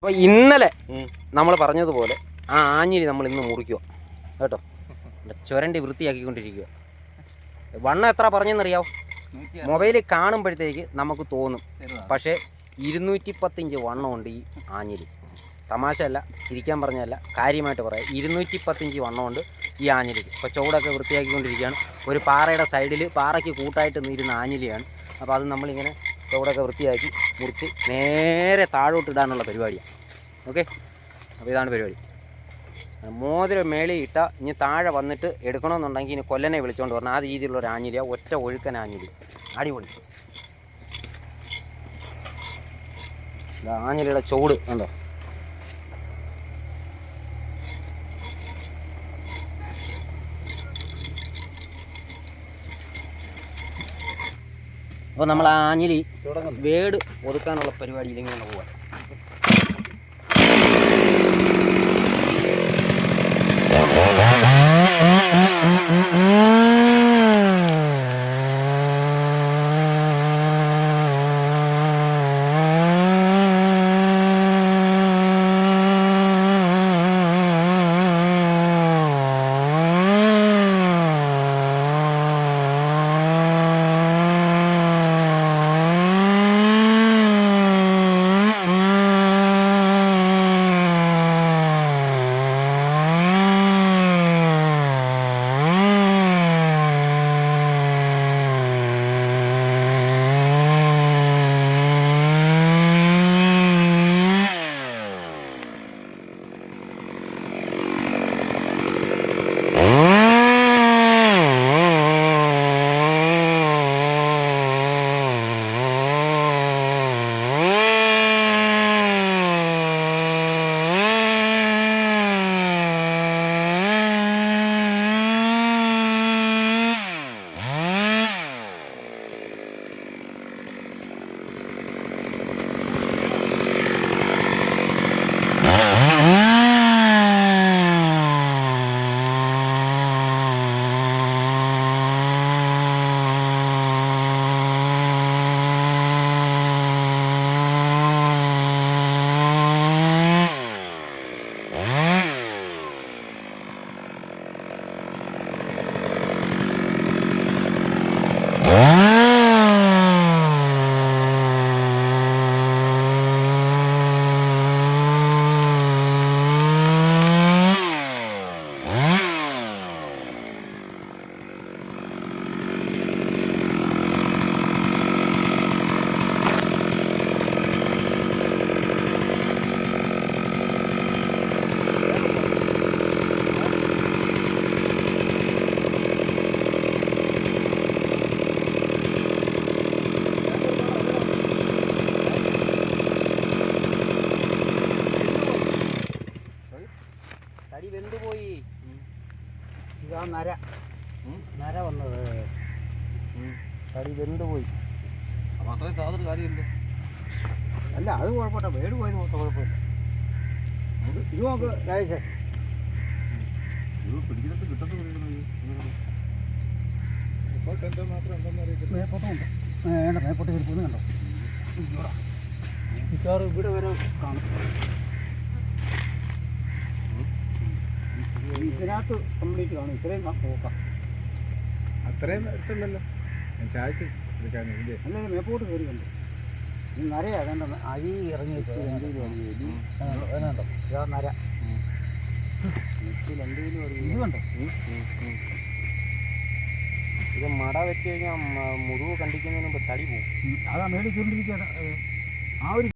അപ്പോൾ ഇന്നലെ നമ്മൾ പറഞ്ഞതുപോലെ ആ ആഞ്ഞിലി നമ്മൾ ഇന്ന് മുറിക്കുക കേട്ടോ. ചുരണ്ടി വൃത്തിയാക്കിക്കൊണ്ടിരിക്കുക. വണ്ണം എത്ര പറഞ്ഞെന്നറിയാവോ? മൊബൈലിൽ കാണുമ്പോഴത്തേക്ക് നമുക്ക് തോന്നും, പക്ഷേ 210 ഇഞ്ച് വണ്ണമുണ്ട് ഈ ആഞ്ഞിലി. തമാശയല്ല, ചിരിക്കാൻ പറഞ്ഞതല്ല, കാര്യമായിട്ട് പറയാം. 210 ഇഞ്ച് വണ്ണമുണ്ട് ഈ ആഞ്ഞിലിക്ക്. ഇപ്പോൾ ചുവടൊക്കെ വൃത്തിയാക്കിക്കൊണ്ടിരിക്കുകയാണ്. ഒരു പാറയുടെ സൈഡിൽ പാറയ്ക്ക് കൂട്ടായിട്ട് ഇരുന്ന ആഞ്ഞിലിയാണ്. അപ്പോൾ അത് നമ്മളിങ്ങനെ ചുവടൊക്കെ വൃത്തിയാക്കി മുറിച്ച് നേരെ താഴോട്ട് ഇടാനുള്ള പരിപാടിയാണ്. ഓക്കെ, അപ്പോൾ ഇതാണ് പരിപാടി. മോതിരം മേളിൽ ഇട്ടാൽ ഇനി താഴെ വന്നിട്ട് എടുക്കണമെന്നുണ്ടെങ്കിൽ ഇനി കൊല്ലനെ വിളിച്ചുകൊണ്ട് വരണം. ആ രീതിയിലുള്ള ഒരു ആഞ്ഞിലിയ, ഒറ്റ ഒഴുക്കൻ ആഞ്ഞിലി, അടിപൊളി. ആഞ്ഞിലിയുടെ ചൂട് കണ്ടോ. അപ്പോൾ നമ്മൾ ആ ആഞ്ഞിലി വേട് ഒതുക്കാനുള്ള പരിപാടിയിലേക്ക് കൊണ്ട് പോകാം. തടി വെന്തുപോയി. ഇതാ നര വന്നത്. തടി വെന്തുപോയി. അപ്പം അത്രയും യാതൊരു കാര്യമില്ല. അല്ല, അത് കുഴപ്പമില്ല, വേട് പോയത് മൊത്തം കുഴപ്പമില്ല. ഇത് നോക്ക് രാജേഷ്, പിടിക്കുന്നത് കിട്ടത്ത് മേപ്പോട്ട് കയറി കണ്ടോ. മിക്കവാറും ഇവിടെ വരെ കാണും. ഇതിനകത്ത് കംപ്ലീറ്റ് കാണും. ഇത്രയും നോക്കാം. അത്രയും എത്തില്ലല്ലോ. ഞാൻ ചായച്ച് അല്ല, മേപ്പോട്ട് കയറി കണ്ടു. നരയാ കണ്ട, അരി ഇറങ്ങി വെച്ചു. അതിനുണ്ടോ ഇതാ നര. ഇത് കണ്ടോ. ഇത് മട വെച്ച് കഴിഞ്ഞാൽ മുറിവ് കണ്ടിക്കുന്നതിന് മുമ്പ് തടി പോകും. അതാ മേടിച്ചുകൊണ്ടിരിക്കുക. ആ ഒരു